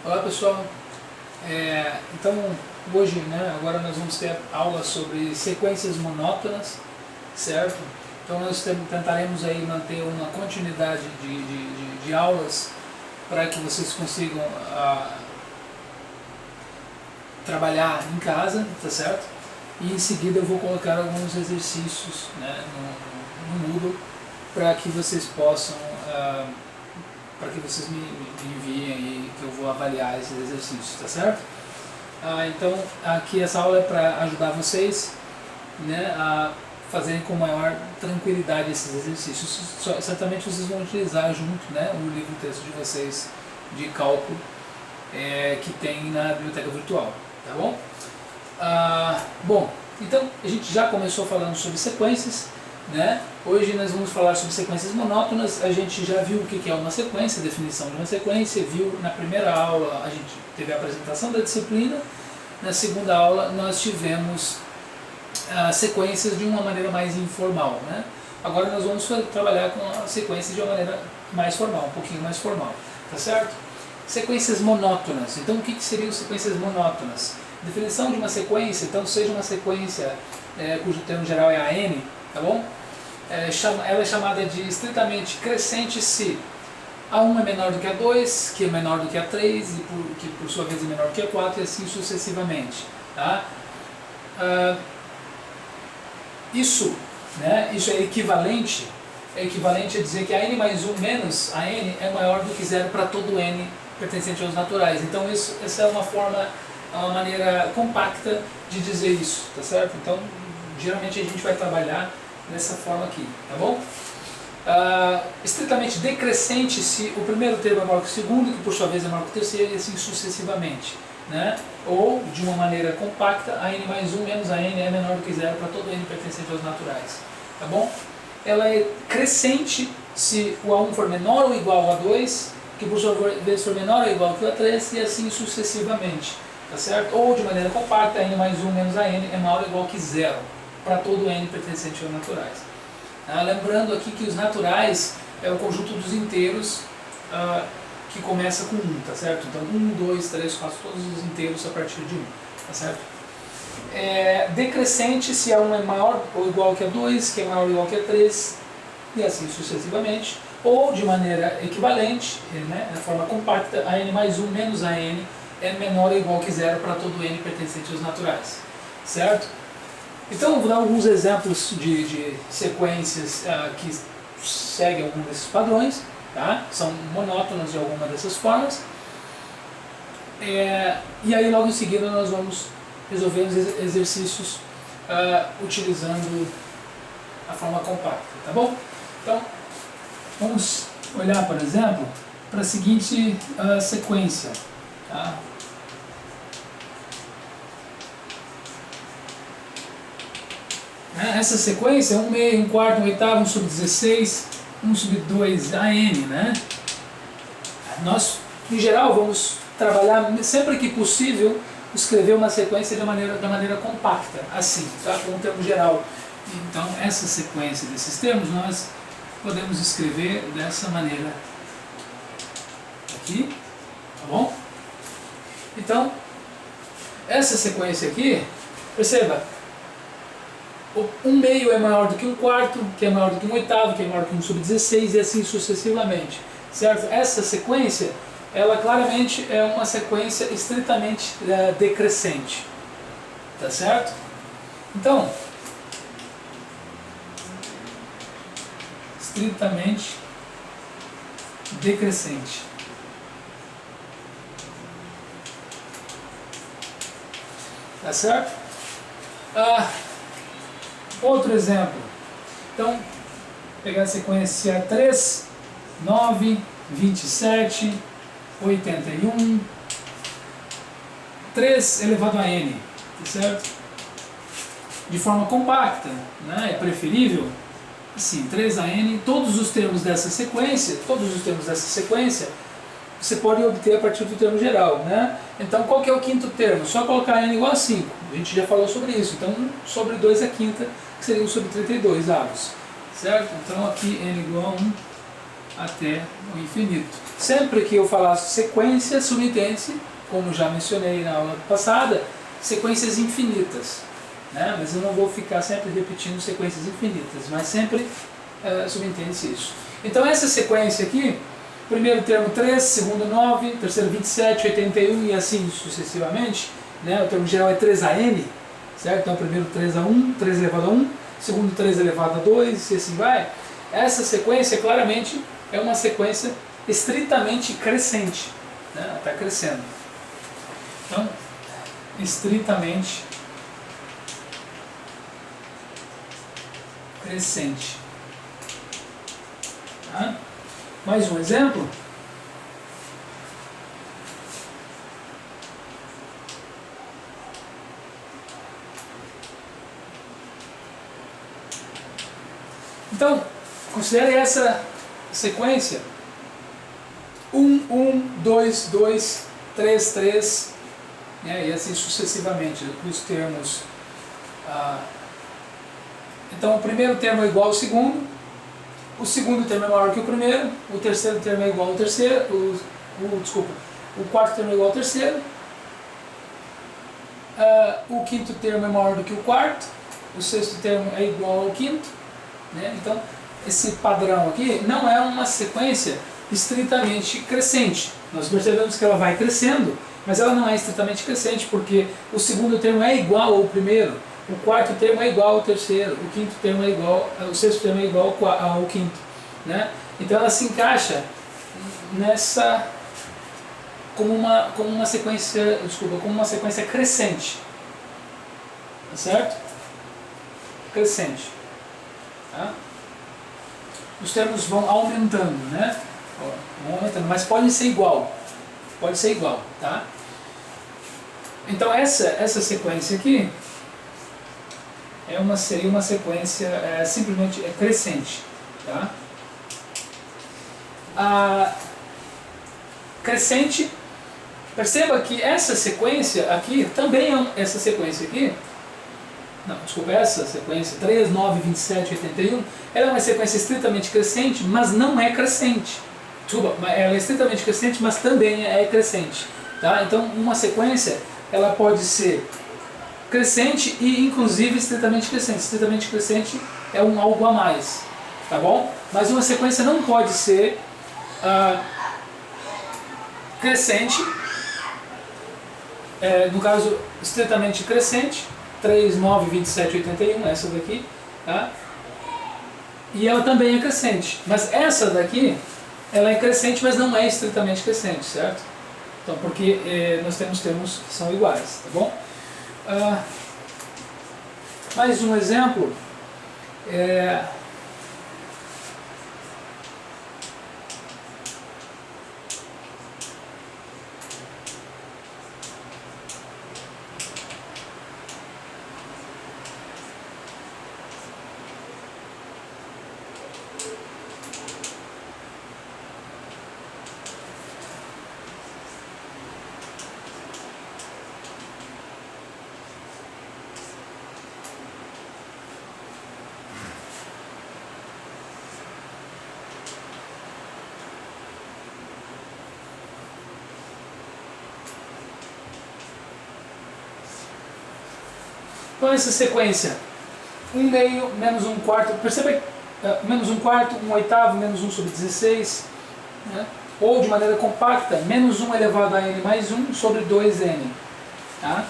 Olá pessoal, então hoje, agora nós vamos ter aula sobre sequências monótonas, certo? Então nós tentaremos aí manter uma continuidade de aulas para que vocês consigam trabalhar em casa, tá certo? E em seguida eu vou colocar alguns exercícios no Moodle para que vocês possam para que vocês me enviem aí, que eu vou avaliar esses exercícios, tá certo? Então, aqui essa aula é para ajudar vocês a fazerem com maior tranquilidade esses exercícios. Certamente vocês vão utilizar junto o livro-texto de vocês de cálculo que tem na biblioteca virtual, tá bom? Bom, então a gente já começou falando sobre sequências. Hoje nós vamos falar sobre sequências monótonas. A gente já viu o que é uma sequência, a definição de uma sequência, viu na primeira aula, a gente teve a apresentação da disciplina. Na segunda aula nós tivemos sequências de uma maneira mais informal. Agora nós vamos trabalhar com a sequência de uma maneira mais formal, um pouquinho mais formal, tá certo? Sequências monótonas. Então o que seriam sequências monótonas? Definição de uma sequência, então seja uma sequência cujo termo geral é a n, tá bom? Ela é chamada de estritamente crescente se A1 é menor do que A2, que é menor do que A3, que por sua vez é menor do que A4, e assim sucessivamente. Tá? Isso é equivalente a dizer que a n mais 1 menos a n é maior do que zero para todo n pertencente aos naturais. Então essa é uma maneira compacta de dizer isso, tá certo? Então geralmente a gente vai trabalhar dessa forma aqui, tá bom? Estritamente decrescente se o primeiro termo é maior que o segundo, que por sua vez é maior que o terceiro, e assim sucessivamente. Ou, de uma maneira compacta, a n mais 1 menos a n é menor do que zero para todo n pertencente aos naturais. Tá bom? Ela é crescente se o A1 for menor ou igual a A2, que por sua vez for menor ou igual que o A3, e assim sucessivamente. Tá certo? Ou, de maneira compacta, a n mais 1 menos a n é maior ou igual que zero para todo n pertencente aos naturais. Lembrando aqui que os naturais é o conjunto dos inteiros que começa com 1, tá certo? Então 1, 2, 3, 4, todos os inteiros a partir de 1, tá certo? Decrescente se A1 é maior ou igual que a 2, que é maior ou igual que a 3, e assim sucessivamente. Ou de maneira equivalente, na forma compacta, a n mais 1 menos a n é menor ou igual que zero para todo n pertencente aos naturais, certo? Então eu vou dar alguns exemplos de sequências que seguem algum desses padrões, tá? São monótonas de alguma dessas formas. E aí logo em seguida nós vamos resolver os exercícios utilizando a forma compacta, tá bom? Então vamos olhar, por exemplo, para a seguinte sequência. Tá? Essa sequência é 1 meio, 1 quarto, 1 oitavo, 1 sobre 16, 1 sobre 2 a n. Nós, em geral, vamos trabalhar, sempre que possível, escrever uma sequência da maneira compacta, assim, tá? Com um termo geral. Então, essa sequência desses termos, nós podemos escrever dessa maneira aqui, tá bom? Então, essa sequência aqui, perceba, 1 meio é maior do que 1 quarto, que é maior do que 1 oitavo, que é maior do que 1 sobre 16 e assim sucessivamente, certo? Essa sequência, ela claramente é uma sequência estritamente decrescente, tá certo? Então, estritamente decrescente. Tá certo? Outro exemplo. Então, pegar a sequência 3, 9, 27, 81, 3 elevado a n, tá certo? De forma compacta, é preferível, assim, 3 a n, todos os termos dessa sequência, você pode obter a partir do termo geral, Então, qual que é o quinto termo? Só colocar n igual a 5, a gente já falou sobre isso. Então, 1 sobre 2 é quinta, que seria 1 sobre 32 avos, certo? Então, aqui n igual a 1 até o infinito. Sempre que eu falar sequência, subentende-se, como já mencionei na aula passada, sequências infinitas, né? Mas eu não vou ficar sempre repetindo sequências infinitas, mas sempre subentende-se isso. Então essa sequência aqui, primeiro termo 3, segundo 9, terceiro 27, 81 e assim sucessivamente, né? O termo geral é 3an, certo? Então primeiro 3a1, 3 elevado a 1, segundo 3 elevado a 2 e assim vai. Essa sequência claramente é uma sequência estritamente crescente, né? Está crescendo. Então, estritamente crescente. Tá? Mais um exemplo. Então, considere essa sequência 1, 1, 2, 2, 3, 3, né, e assim sucessivamente, os termos. Então, o primeiro termo é igual ao segundo, o segundo termo é maior que o primeiro, o terceiro termo é igual ao terceiro, o quarto termo é igual ao terceiro, o quinto termo é maior do que o quarto, o sexto termo é igual ao quinto, né? Então, esse padrão aqui não é uma sequência estritamente crescente. Nós percebemos que ela vai crescendo, mas ela não é estritamente crescente, porque o segundo termo é igual ao primeiro, o quarto termo é igual ao terceiro, o quinto termo é igual, o sexto termo é igual ao quinto, né? Então ela se encaixa nessa como uma sequência, como uma sequência crescente, tá certo? Crescente, tá? Os termos vão aumentando, né? Vão aumentando, mas podem ser igual, tá? Então essa sequência aqui seria uma sequência simplesmente crescente, tá? Crescente, perceba que essa sequência aqui também essa sequência aqui, essa sequência 3, 9, 27, 81, ela é uma sequência estritamente crescente, mas não é crescente. Ela é estritamente crescente, mas também é crescente, tá? Então uma sequência ela pode ser crescente e inclusive estritamente crescente. Estritamente crescente é algo a mais, tá bom? Mas uma sequência não pode ser crescente, no caso estritamente crescente, 3, 9, 27, 81, essa daqui, tá? E ela também é crescente, mas essa daqui ela é crescente, mas não é estritamente crescente, certo? Então, porque nós temos termos que são iguais, tá bom? Mais um exemplo Então essa sequência, 1 meio, menos 1 quarto, perceba menos 1 quarto, 1 oitavo, menos 1 sobre 16, né? Ou de maneira compacta, menos 1 elevado a n mais 1 sobre 2n, tá?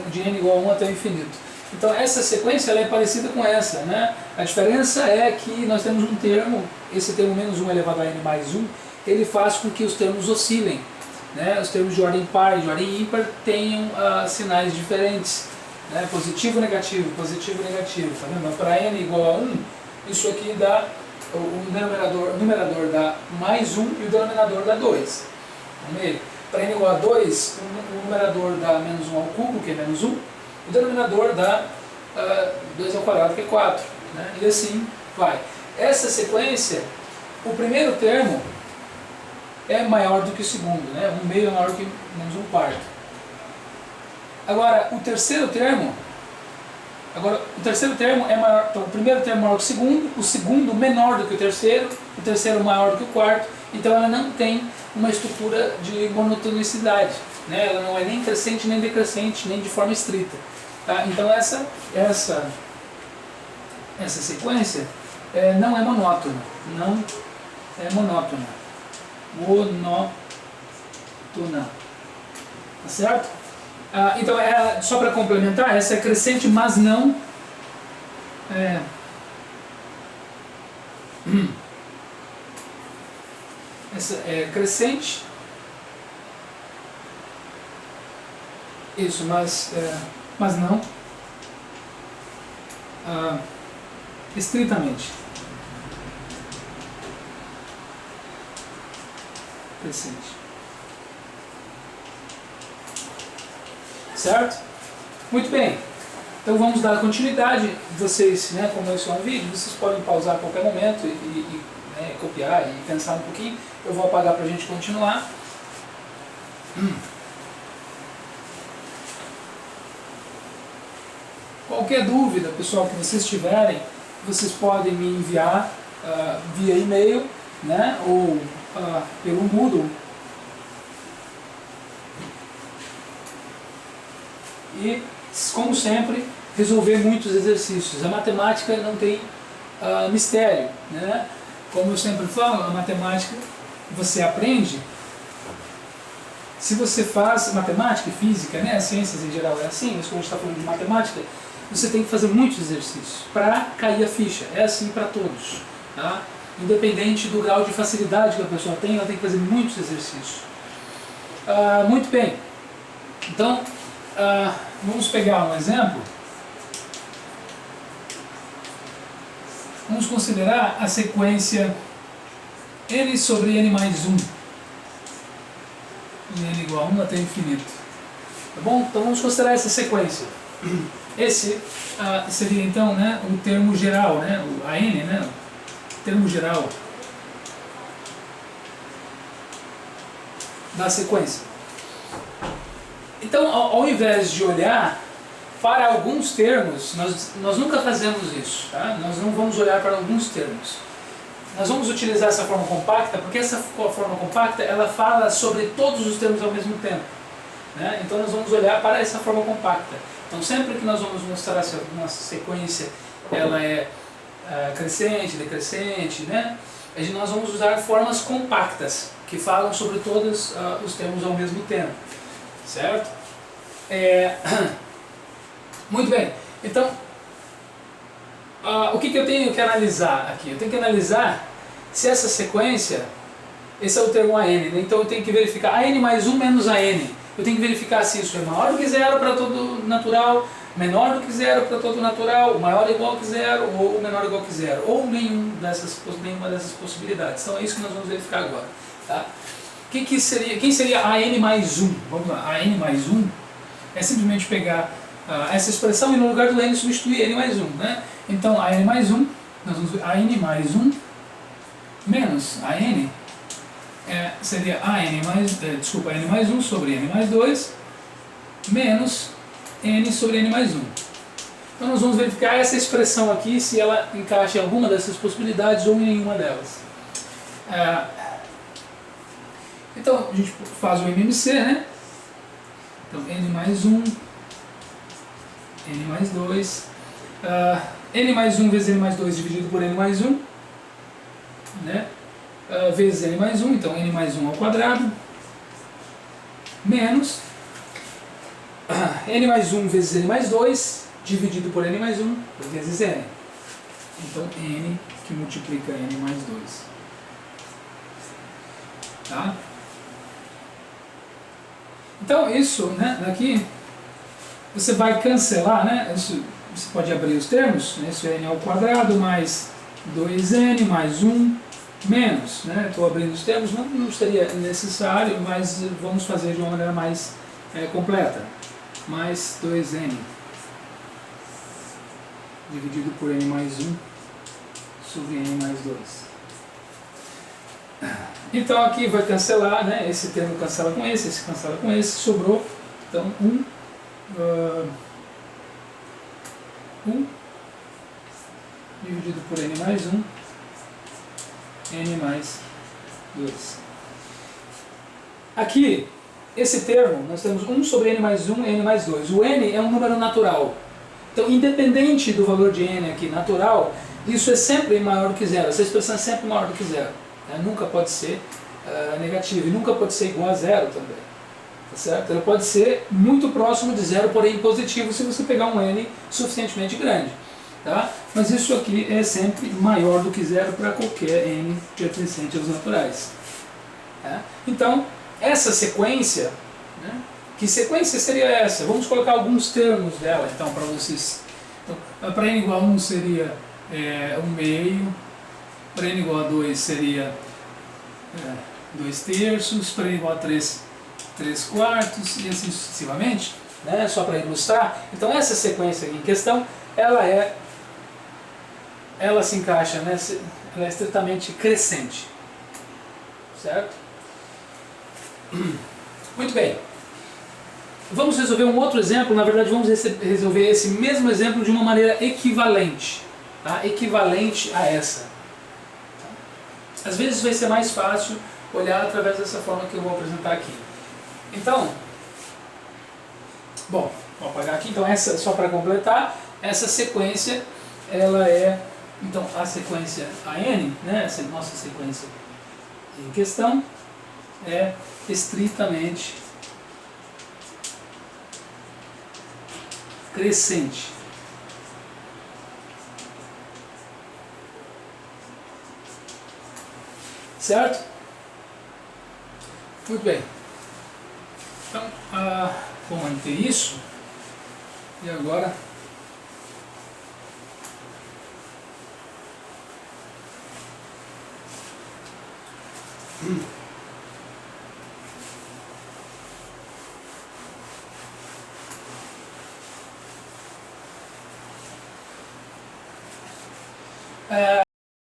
De n igual a 1 até o infinito. Então essa sequência ela é parecida com essa, né? A diferença é que nós temos um termo, esse termo menos 1 elevado a n mais 1, ele faz com que os termos oscilem, né? Os termos de ordem par e de ordem ímpar tenham sinais diferentes, né? Positivo, negativo, tá vendo? Para n igual a 1, isso aqui dá, o numerador dá mais 1 e o denominador dá 2. Para n igual a 2, o numerador dá menos 1 ao cubo, que é menos 1, o denominador dá 2 ao quadrado, que é 4, né? E assim vai. Essa sequência, o primeiro termo é maior do que o segundo, né? 1 meio é maior que menos 1 quarto. Agora, o terceiro termo Agora, o terceiro termo é maior, então o primeiro termo é maior que o segundo menor do que o terceiro maior do que o quarto, então ela não tem uma estrutura de monotonicidade, né? Ela não é nem crescente nem decrescente, nem de forma estrita. Tá? Então essa sequência não é monótona, não é monótona, tá certo? Então, só para complementar, essa é crescente, mas não essa é crescente, isso, mas não estritamente crescente. Certo? Muito bem. Então vamos dar continuidade. Vocês, né, como esse é um vídeo, vocês podem pausar a qualquer momento e copiar e pensar um pouquinho. Eu vou apagar para a gente continuar. Qualquer dúvida, pessoal, que vocês tiverem, vocês podem me enviar via e-mail, né, ou pelo Moodle. E, como sempre, resolver muitos exercícios. A matemática não tem mistério, né? Como eu sempre falo, a matemática você aprende. Se você faz matemática e física, né? As ciências em geral é assim, mas quando a gente está falando de matemática, você tem que fazer muitos exercícios para cair a ficha. É assim para todos, tá? Independente do grau de facilidade que a pessoa tem, ela tem que fazer muitos exercícios. Muito bem. Então, vamos pegar um exemplo. Vamos considerar a sequência n sobre n mais 1. E n igual a 1 até infinito. Tá bom? Então vamos considerar essa sequência. Esse seria então, né, o termo geral, né, a n, né, o termo geral da sequência. Então, ao invés de olhar para alguns termos, nós nunca fazemos isso, tá? Nós não vamos olhar para alguns termos. Nós vamos utilizar essa forma compacta, porque essa forma compacta, ela fala sobre todos os termos ao mesmo tempo, né? Então nós vamos olhar para essa forma compacta. Então sempre que nós vamos mostrar se a nossa sequência ela é crescente, decrescente, né? Nós vamos usar formas compactas, que falam sobre todos os termos ao mesmo tempo. Certo? Muito bem. Então, o que eu tenho que analisar aqui? Eu tenho que analisar se essa sequência, esse é o termo AN, né? Então eu tenho que verificar AN mais 1 menos AN. Eu tenho que verificar se isso é maior do que zero para todo natural, menor do que zero para todo natural, maior ou igual que zero, ou menor ou igual que zero, ou nenhuma dessas possibilidades. Então é isso que nós vamos verificar agora. Tá? Quem seria AN mais 1? Vamos lá, AN mais 1 é simplesmente pegar essa expressão e no lugar do N substituir N mais 1. Né? Então AN mais 1, nós vamos ver AN mais 1 menos AN seria AN mais 1 sobre N mais 2 menos N sobre N mais 1. Então nós vamos verificar essa expressão aqui, se ela encaixa em alguma dessas possibilidades ou em nenhuma delas. Então a gente faz o MMC, né? Então N mais 1, N mais 2, N mais 1 vezes N mais 2 dividido por N mais 1, né? Vezes N mais 1, então N mais 1 ao quadrado, menos N mais 1 vezes N mais 2 dividido por N mais 1 vezes N. Então N que multiplica N mais 2. Tá? Então isso, né, daqui você vai cancelar, né, isso, você pode abrir os termos, né, isso é N ao quadrado mais 2N mais 1 menos, né, estou abrindo os termos, não seria necessário, mas vamos fazer de uma maneira mais completa, mais 2N dividido por N mais 1 sobre N mais 2. Então aqui vai cancelar, né? Esse termo cancela com esse cancela com esse, sobrou então 1 dividido por n mais 1, n mais 2. Aqui, esse termo, nós temos 1 sobre n mais 1, n mais 2. O n é um número natural. Então, independente do valor de n aqui natural, isso é sempre maior do que zero. Essa expressão é sempre maior do que zero. Né? Nunca pode ser negativo e nunca pode ser igual a zero também. Tá certo? Ele pode ser muito próximo de zero, porém positivo, se você pegar um n suficientemente grande. Tá? Mas isso aqui é sempre maior do que zero para qualquer n pertencente aos naturais. Tá? Então, essa sequência, né? Que sequência seria essa? Vamos colocar alguns termos dela, então, para vocês. Então, para n igual a 1 seria 1 meio, para n igual a 2 seria 2 terços, para n igual a 3, 3 quartos, e assim sucessivamente, né? Só para ilustrar. Então, essa sequência aqui em questão, ela se encaixa, né? Ela é estritamente crescente, certo? Muito bem. Vamos resolver um outro exemplo. Na verdade, vamos resolver esse mesmo exemplo de uma maneira equivalente, tá? Equivalente a essa. Às vezes vai ser mais fácil olhar através dessa forma que eu vou apresentar aqui. Então, bom, vou apagar aqui. Então, essa, só para completar, essa sequência, ela é, então, a sequência AN, né? Essa nossa sequência em questão, é estritamente crescente. Certo? Muito bem. Então, vamos manter isso. E agora...